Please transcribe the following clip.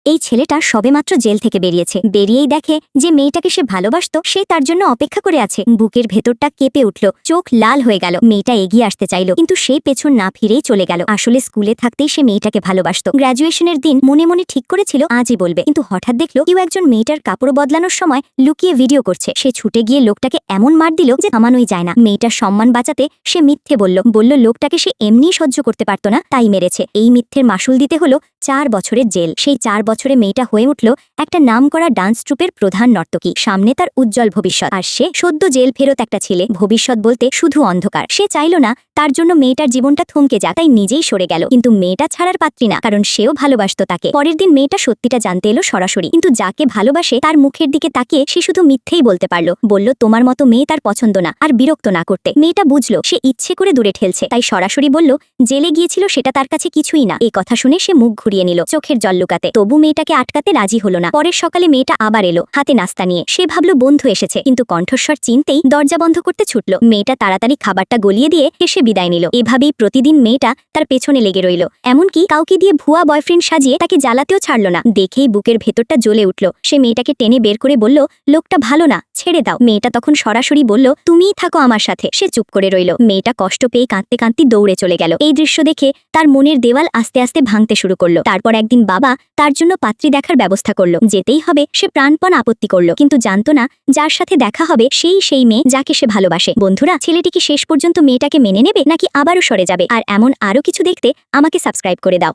এই ছেলেটা সবেমাত্র জেল থেকে বেরিয়েছে। বেরিয়েই দেখে যে মেয়েটাকে সে ভালোবাসতো সে তার জন্য অপেক্ষা করে আছে। বুকের ভেতরটা কেঁপে উঠল, চোখ লাল হয়ে গেল। মেয়েটা এগিয়ে আসতে চাইল, কিন্তু সে পেছন না ফিরেই চলে গেল। আসলে স্কুলে থাকতেই সে মেয়েটাকে ভালোবাসতো। গ্র্যাজুয়েশনের দিন মনে মনে ঠিক করেছিল আজই বলবে, কিন্তু হঠাৎ দেখলো কেউ একজন মেয়েটার কাপড় বদলানোর সময় লুকিয়ে ভিডিও করছে। সে ছুটে গিয়ে লোকটাকে এমন মার দিল যে থামানোই যায় না। মেয়েটার সম্মান বাঁচাতে সে মিথ্যে বলল লোকটাকে সে এমনিই সহ্য করতে পারত না, তাই মেরেছে। এই মিথ্যের মাসুল দিতে হলো 4 বছরের জেল। সেই 4 বছরে মেয়েটা হয়ে উঠল একটা নামকরা ডান্স ট্রুপের প্রধান নর্তকী। সামনে তার উজ্জ্বল ভবিষ্যৎ, আর সে সদ্য জেল ফেরত একটা ছেলে। ভবিষ্যৎ বলতে শুধু অন্ধকার। সে চাইল না তার জন্য মেয়েটার জীবনটা থমকে যাক, তাই নিজেই সরে গেল। কিন্তু মেয়েটা ছাড়ার পাত্রী না, কারণ সেও ভালোবাসতো তাকে। পরের দিন মেয়েটা সত্যিটা জানতে এলো সরাসরি, কিন্তু যাকে ভালোবাসে তার মুখের দিকে তাকিয়ে সে শুধু মিথ্যেই বলতে পারল। বলল তোমার মতো মেয়ে তার পছন্দ না, আর বিরক্ত না করতে। মেয়েটা বুঝলো সে ইচ্ছে করে দূরে ঠেলছে, তাই সরাসরি বলল জেলে গিয়েছিল সেটা তার কাছে কিছুই না। এই কথা শুনে সে মুখ ঘুরিয়ে নিল, চোখের জল লুকাতে। তবু মেয়েটাকে আটকাতে রাজি হলো না। পরের সকালে মেয়েটা আবার এলো হাতে নাস্তা নিয়ে। সে ভাবলো বন্ধু এসেছে, কিন্তু কণ্ঠস্বর চিনতেই দরজা বন্ধ করতে ছুটল। মেয়েটা তাড়াতাড়ি খাবারটা গলিয়ে দিয়ে হেসে বিদায় নিল। এভাবেই প্রতিদিন মেয়েটা তার পেছনে লেগে রইল, এমনকি কাউকে দিয়ে ভুয়া বয়ফ্রেন্ড সাজিয়ে তাকে জ্বালাতেও ছাড়ল না। দেখেই বুকের ভেতরটা জ্বলে উঠল। সে মেয়েটাকে টেনে বের করে বলল লোকটা ভালো না, ছেড়ে দাও। মেয়েটা তখন সরাসরি বলল তুমিই থাকো আমার সাথে। সে চুপ করে রইল। মেয়েটা কষ্ট পেয়ে কাঁদতে কাঁদতে দৌড়ে চলে গেল। এই দৃশ্য দেখে তার মনের দেওয়াল আস্তে আস্তে ভাঙতে শুরু করলো। তারপর একদিন বাবা তার জন্য পাত্রী দেখার ব্যবস্থা করলো। যেতেই হবে সে প্রাণপণ আপত্তি করলো, কিন্তু জানতো না যার সাথে দেখা হবে সেই মেয়ে যাকে সে ভালোবাসে। বন্ধুরা, ছেলেটি কি শেষ পর্যন্ত মেয়েটাকে মেনে নেবে, নাকি আবারও সরে যাবে? আর এমন আরো কিছু দেখতে আমাকে সাবস্ক্রাইব করে দাও।